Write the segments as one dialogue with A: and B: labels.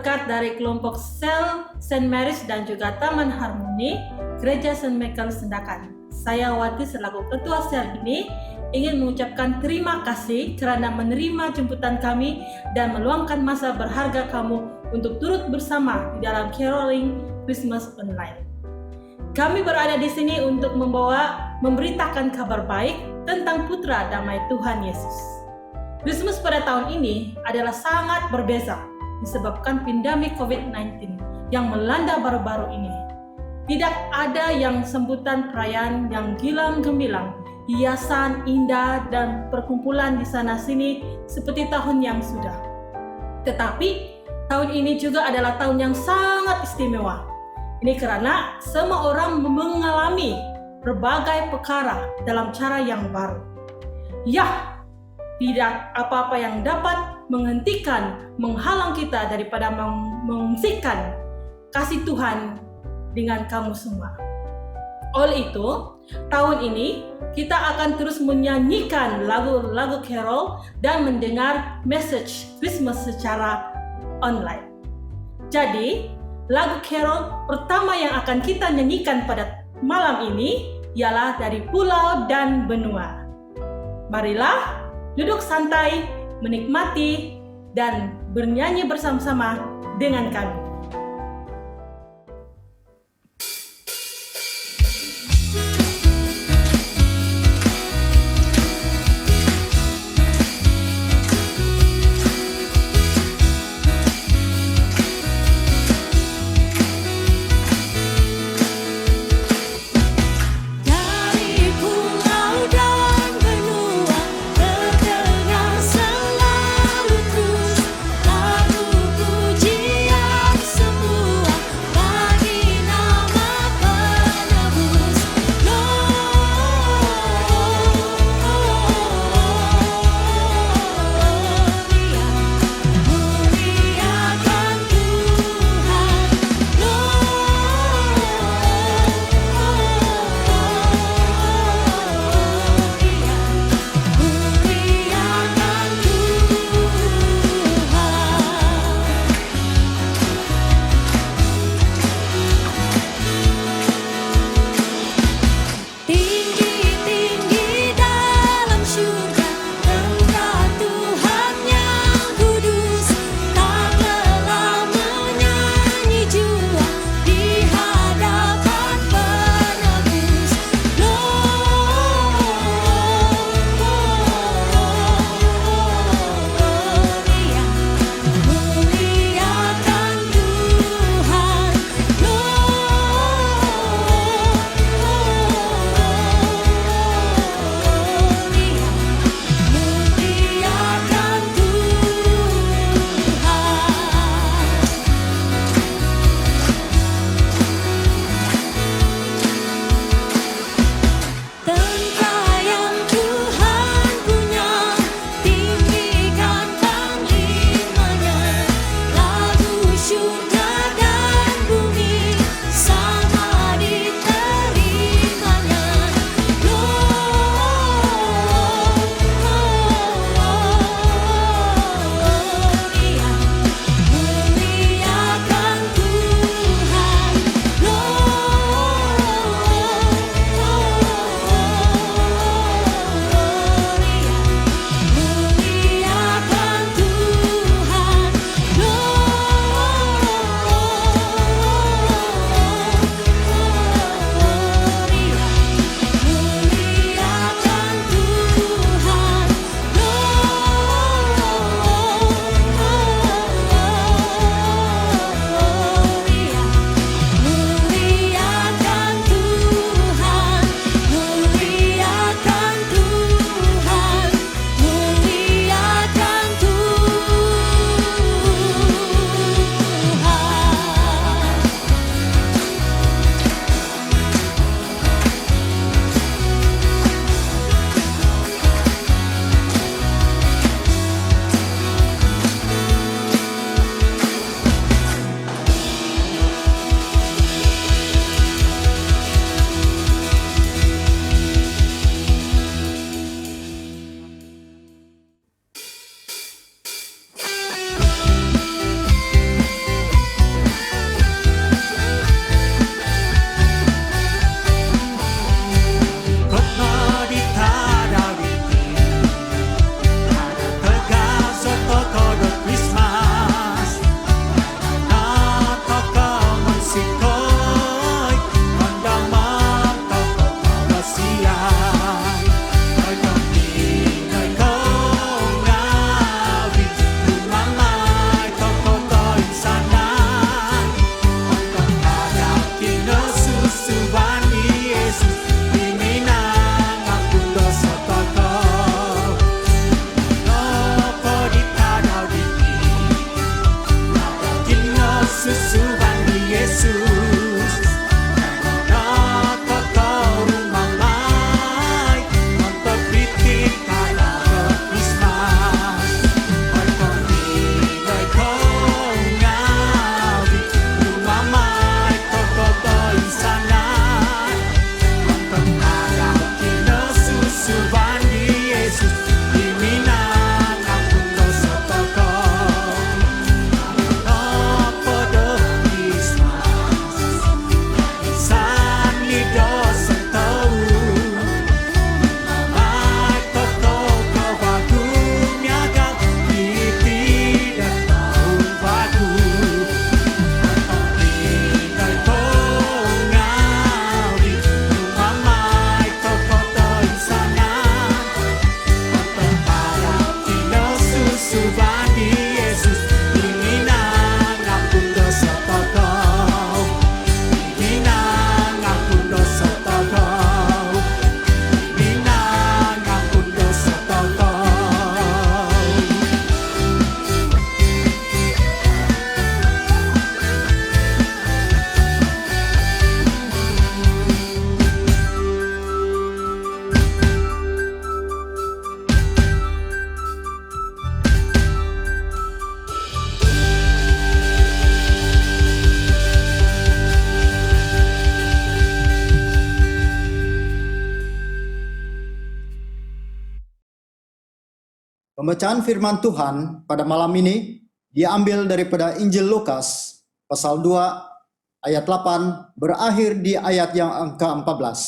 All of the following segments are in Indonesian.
A: berkat dari kelompok Sel St. Mary's dan juga Taman Harmoni Gereja St. Michael Sendakan. Saya Wati selaku Ketua Sel ini ingin mengucapkan terima kasih karena menerima jemputan kami dan meluangkan masa berharga kamu untuk turut bersama di dalam caroling Christmas online. Kami berada di sini untuk memberitakan kabar baik tentang Putra Damai Tuhan Yesus. Christmas pada tahun ini adalah sangat berbeza disebabkan pandemi COVID-19 yang melanda baru-baru ini. Tidak ada yang sambutan perayaan yang gilang gemilang, hiasan indah dan perkumpulan di sana-sini seperti tahun yang sudah. Tetapi tahun ini juga adalah tahun yang sangat istimewa. Ini karena semua orang mengalami berbagai perkara dalam cara yang baru. Ya, tidak apa-apa yang dapat menghalang kita daripada mengungsikan kasih Tuhan dengan kamu semua. Oleh itu, tahun ini kita akan terus menyanyikan lagu-lagu carol dan mendengar message Christmas secara online. Jadi, lagu carol pertama yang akan kita nyanyikan pada malam ini ialah dari Pulau dan Benua. Marilah duduk santai, menikmati, dan bernyanyi bersama-sama dengan kami.
B: Lagu pujian Pembacaan firman Tuhan pada malam ini diambil daripada Injil Lukas pasal 2 ayat 8 berakhir di ayat yang ke-14.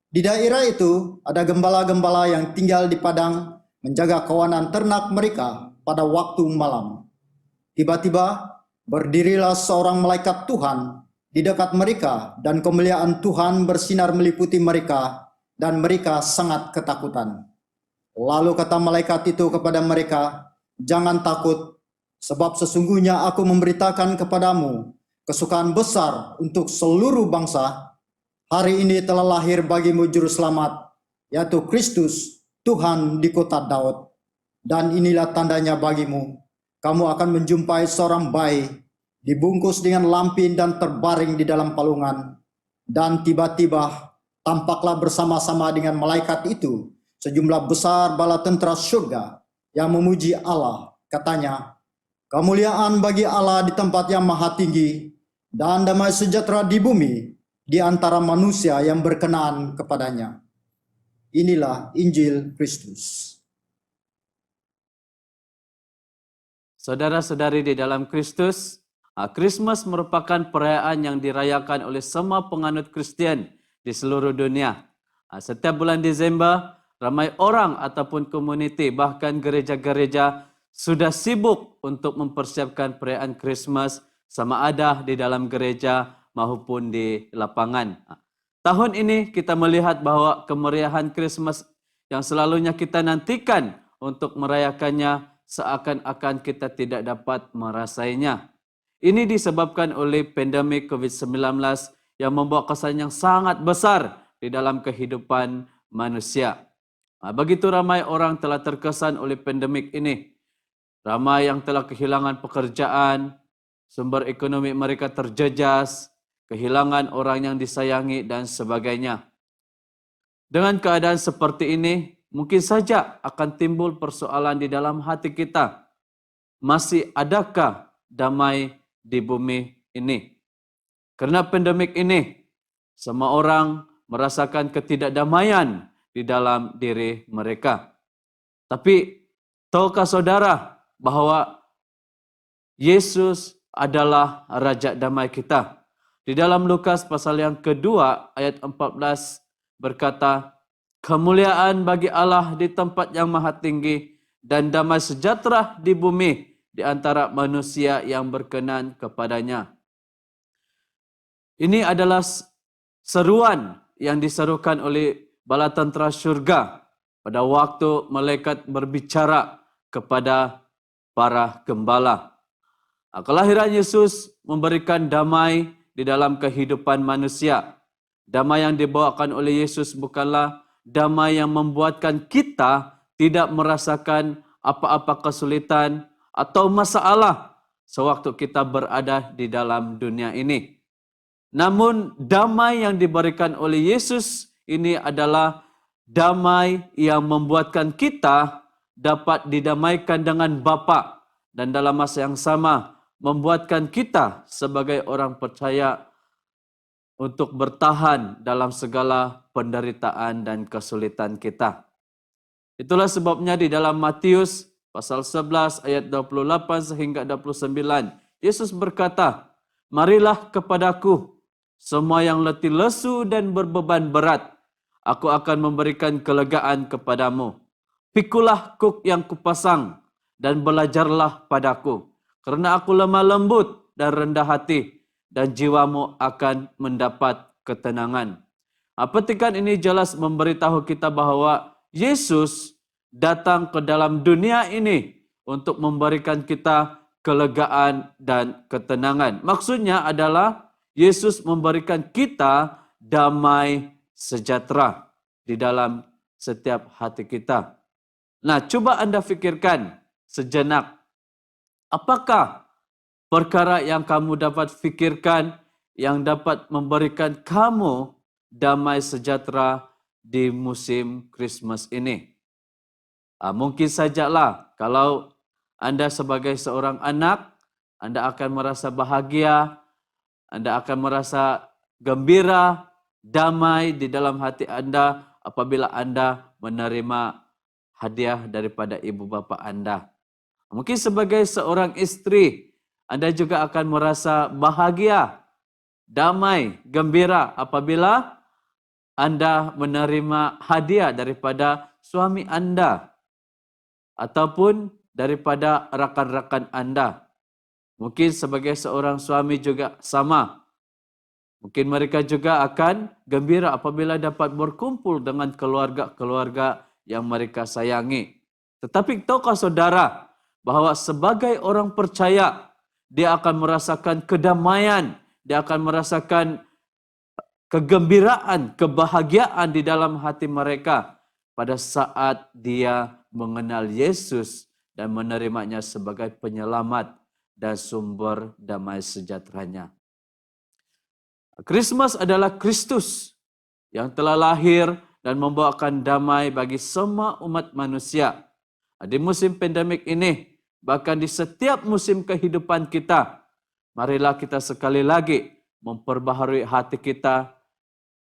B: Di daerah itu ada gembala-gembala yang tinggal di padang menjaga kawanan ternak mereka pada waktu malam. Tiba-tiba berdirilah seorang malaikat Tuhan di dekat mereka dan kemuliaan Tuhan bersinar meliputi mereka dan mereka sangat ketakutan. Lalu kata malaikat itu kepada mereka, "Jangan takut, sebab sesungguhnya aku memberitakan kepadamu kesukaan besar untuk seluruh bangsa. Hari ini telah lahir bagimu juru selamat, yaitu Kristus, Tuhan di kota Daud. Dan inilah tandanya bagimu, kamu akan menjumpai seorang bayi dibungkus dengan lampin dan terbaring di dalam palungan. Dan tiba-tiba tampaklah bersama-sama dengan malaikat itu sejumlah besar bala tentera surga yang memuji Allah. Katanya, kemuliaan bagi Allah di tempat yang maha tinggi dan damai sejahtera di bumi di antara manusia yang berkenan kepadanya." Inilah Injil Kristus.
C: Saudara-saudari di dalam Kristus, Christmas merupakan perayaan yang dirayakan oleh semua penganut Kristen di seluruh dunia. Setiap bulan Desember, ramai orang ataupun komuniti, bahkan gereja-gereja sudah sibuk untuk mempersiapkan perayaan Christmas sama ada di dalam gereja maupun di lapangan. Tahun ini kita melihat bahwa kemeriahan Christmas yang selalunya kita nantikan untuk merayakannya seakan-akan kita tidak dapat merasainya. Ini disebabkan oleh pandemik COVID-19 yang membawa kesan yang sangat besar di dalam kehidupan manusia. Begitu ramai orang telah terkesan oleh pandemik ini. Ramai yang telah kehilangan pekerjaan, sumber ekonomi mereka terjejas, kehilangan orang yang disayangi dan sebagainya. Dengan keadaan seperti ini, mungkin saja akan timbul persoalan di dalam hati kita. Masih adakah damai di bumi ini? Karena pandemik ini, semua orang merasakan ketidakdamaian di dalam diri mereka. Tapi tahukah saudara bahwa Yesus adalah Raja Damai kita? Di dalam Lukas pasal yang kedua ayat 14 berkata, "Kemuliaan bagi Allah di tempat yang maha tinggi dan damai sejahtera di bumi di antara manusia yang berkenan kepadanya." Ini adalah seruan yang diserukan oleh bala tentera surga pada waktu malaikat berbicara kepada para gembala. Kelahiran Yesus memberikan damai di dalam kehidupan manusia. Damai yang dibawakan oleh Yesus bukanlah damai yang membuatkan kita tidak merasakan apa-apa kesulitan atau masalah sewaktu kita berada di dalam dunia ini. Namun damai yang diberikan oleh Yesus ini adalah damai yang membuatkan kita dapat didamaikan dengan Bapa dan dalam masa yang sama membuatkan kita sebagai orang percaya untuk bertahan dalam segala penderitaan dan kesulitan kita. Itulah sebabnya di dalam Matius pasal 11 ayat 28 sehingga 29, Yesus berkata, "Marilah kepadaku, semua yang letih lesu dan berbeban berat, aku akan memberikan kelegaan kepadamu. Pikulah kuk yang kupasang dan belajarlah padaku, karena aku lemah lembut dan rendah hati, dan jiwamu akan mendapat ketenangan." Petikan ini jelas memberitahu kita bahwa Yesus datang ke dalam dunia ini untuk memberikan kita kelegaan dan ketenangan. Maksudnya adalah Yesus memberikan kita damai sejahtera di dalam setiap hati kita. Nah, coba Anda fikirkan sejenak. Apakah perkara yang kamu dapat fikirkan yang dapat memberikan kamu damai sejahtera di musim Christmas ini? Mungkin sajalah kalau Anda sebagai seorang anak, Anda akan merasa bahagia, Anda akan merasa gembira, damai di dalam hati Anda apabila Anda menerima hadiah daripada ibu bapa Anda. Mungkin sebagai seorang istri, Anda juga akan merasa bahagia, damai, gembira apabila Anda menerima hadiah daripada suami Anda ataupun daripada rakan-rakan Anda. Mungkin sebagai seorang suami juga sama. Mungkin mereka juga akan gembira apabila dapat berkumpul dengan keluarga-keluarga yang mereka sayangi. Tetapi tahukah saudara bahwa sebagai orang percaya, dia akan merasakan kedamaian, dia akan merasakan kegembiraan, kebahagiaan di dalam hati mereka pada saat dia mengenal Yesus dan menerimanya sebagai penyelamat dan sumber damai sejahteranya. Christmas adalah Kristus yang telah lahir dan membawakan damai bagi semua umat manusia. Di musim pandemik ini, bahkan di setiap musim kehidupan kita, marilah kita sekali lagi memperbaharui hati kita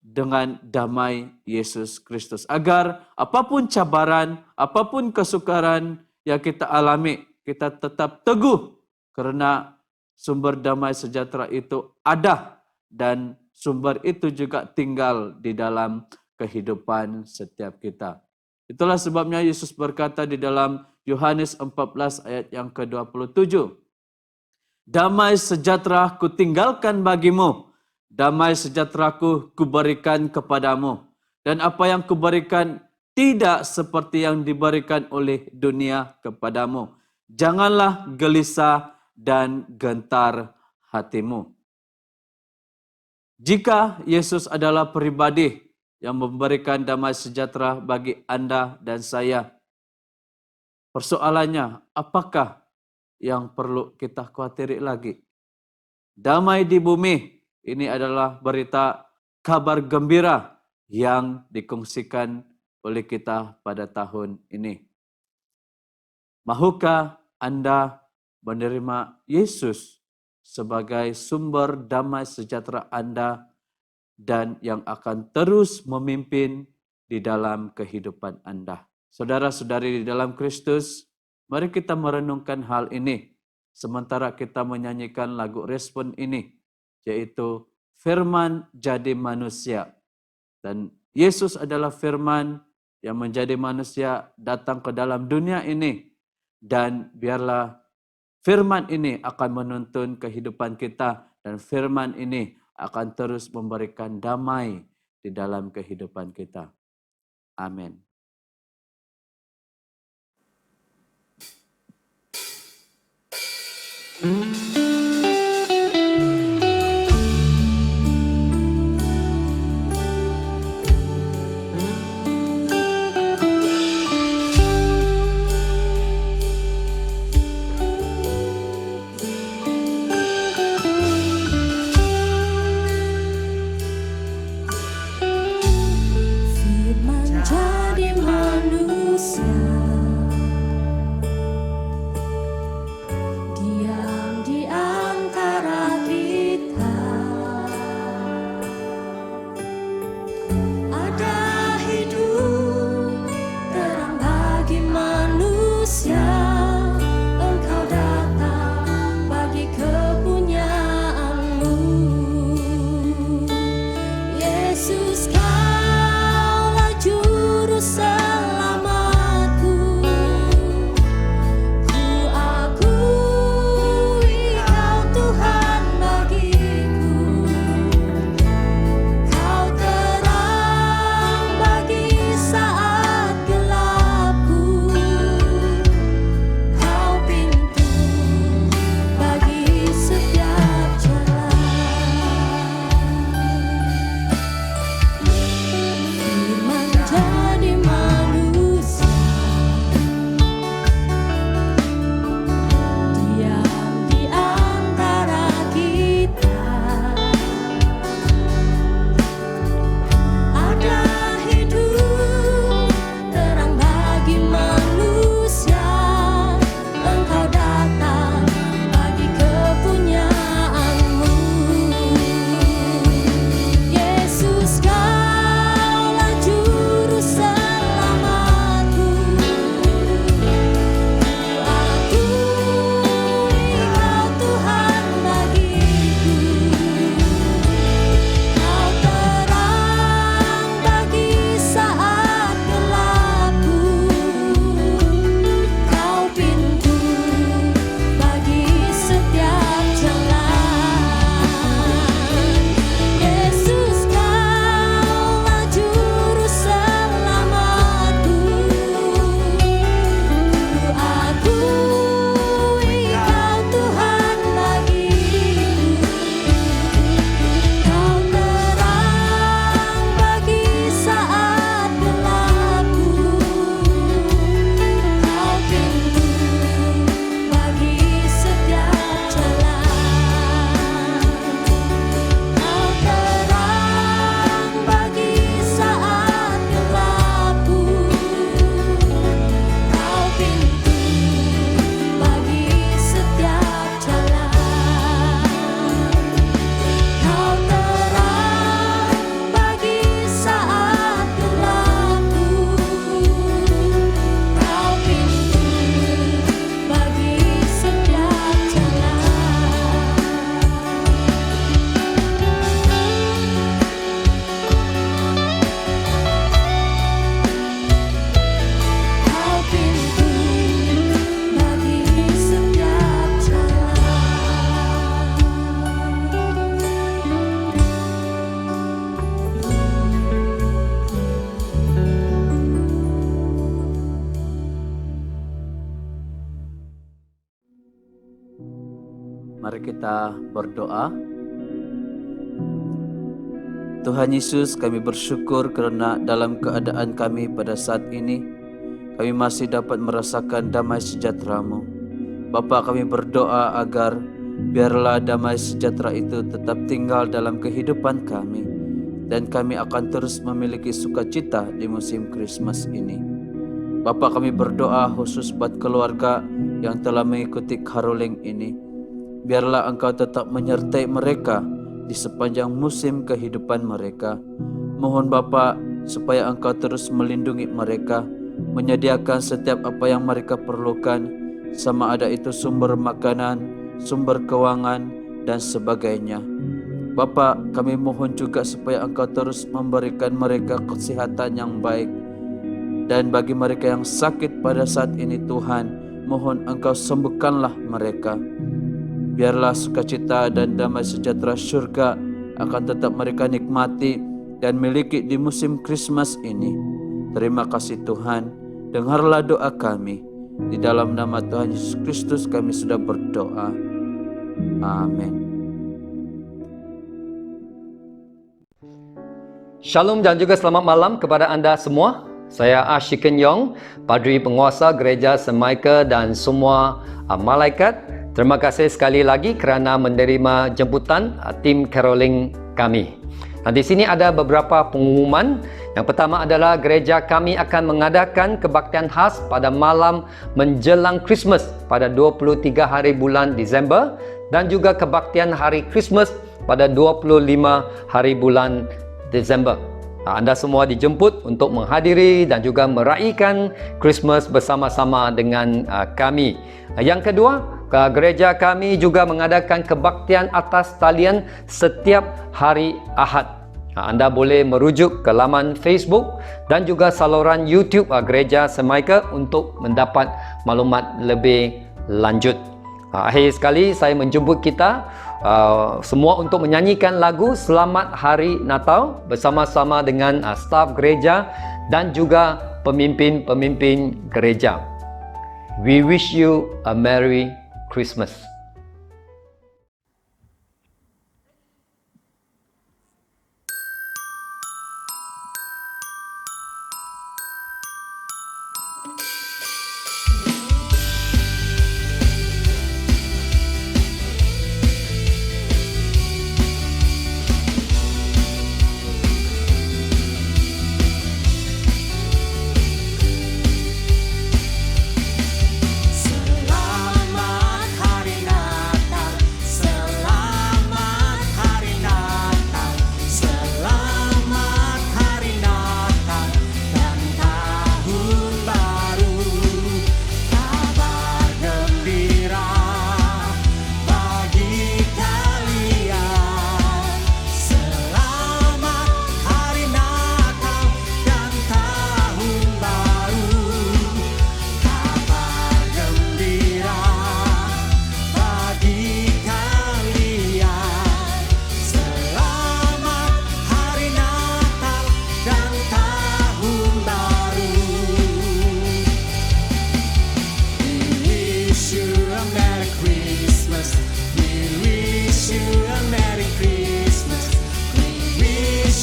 C: dengan damai Yesus Kristus. Agar apapun cabaran, apapun kesukaran yang kita alami, kita tetap teguh karena sumber damai sejahtera itu ada. Dan sumber itu juga tinggal di dalam kehidupan setiap kita. Itulah sebabnya Yesus berkata di dalam Yohanes 14 ayat yang ke-27. Damai sejahtera kutinggalkan bagimu, damai sejahteraku kuberikan kepadamu. Dan apa yang kuberikan tidak seperti yang diberikan oleh dunia kepadamu. Janganlah gelisah dan gentar hatimu. Jika Yesus adalah pribadi yang memberikan damai sejahtera bagi Anda dan saya, persoalannya apakah yang perlu kita khawatiri lagi? Damai di bumi, ini adalah berita kabar gembira yang dikongsikan oleh kita pada tahun ini. Mahukah Anda menerima Yesus sebagai sumber damai sejahtera Anda dan yang akan terus memimpin di dalam kehidupan Anda? Saudara-saudari di dalam Kristus, mari kita merenungkan hal ini sementara kita menyanyikan lagu respon ini, yaitu firman jadi manusia. Dan Yesus adalah firman yang menjadi manusia datang ke dalam dunia ini. Dan biarlah firman ini akan menuntun kehidupan kita dan firman ini akan terus memberikan damai di dalam kehidupan kita. Amin.
D: Firman jadi
C: Mari kita berdoa. Tuhan Yesus, kami bersyukur kerana dalam keadaan kami pada saat ini, kami masih dapat merasakan damai sejahtera-Mu. Bapa, kami berdoa agar biarlah damai sejahtera itu tetap tinggal dalam kehidupan kami, dan kami akan terus memiliki sukacita di musim Christmas ini. Bapa, kami berdoa khusus buat keluarga yang telah mengikuti caroling ini. Biarlah Engkau tetap menyertai mereka di sepanjang musim kehidupan mereka. Mohon Bapa supaya Engkau terus melindungi mereka, menyediakan setiap apa yang mereka perlukan, sama ada itu sumber makanan, sumber keuangan, dan sebagainya. Bapa, kami mohon juga supaya Engkau terus memberikan mereka kesehatan yang baik. Dan bagi mereka yang sakit pada saat ini Tuhan, mohon Engkau sembuhkanlah mereka. Biarlah sukacita dan damai sejahtera syurga akan tetap mereka nikmati dan miliki di musim Christmas ini. Terima kasih Tuhan, dengarlah doa kami. Di dalam nama Tuhan Yesus Kristus kami sudah berdoa. Amin.
D: Shalom dan juga selamat malam kepada anda semua. Saya Ash Ken Yong, Padri Penguasa Gereja St. Michael dan semua malaikat. Terima kasih sekali lagi kerana menerima jemputan tim caroling kami. Nah, di sini ada beberapa pengumuman. Yang pertama adalah gereja kami akan mengadakan kebaktian khas pada malam menjelang Christmas pada 23 hari bulan Disember dan juga kebaktian hari Christmas pada 25 hari bulan Desember. Anda semua dijemput untuk menghadiri dan juga meraihkan Christmas bersama-sama dengan kami. Yang kedua, gereja kami juga mengadakan kebaktian atas talian setiap hari Ahad. Anda boleh merujuk ke laman Facebook dan juga saluran YouTube Gereja St. Michael untuk mendapat maklumat lebih lanjut. Akhir sekali saya menjemput kita semua untuk menyanyikan lagu Selamat Hari Natal bersama-sama dengan staf gereja dan juga pemimpin-pemimpin gereja. We wish you a Merry Christmas.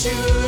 E: you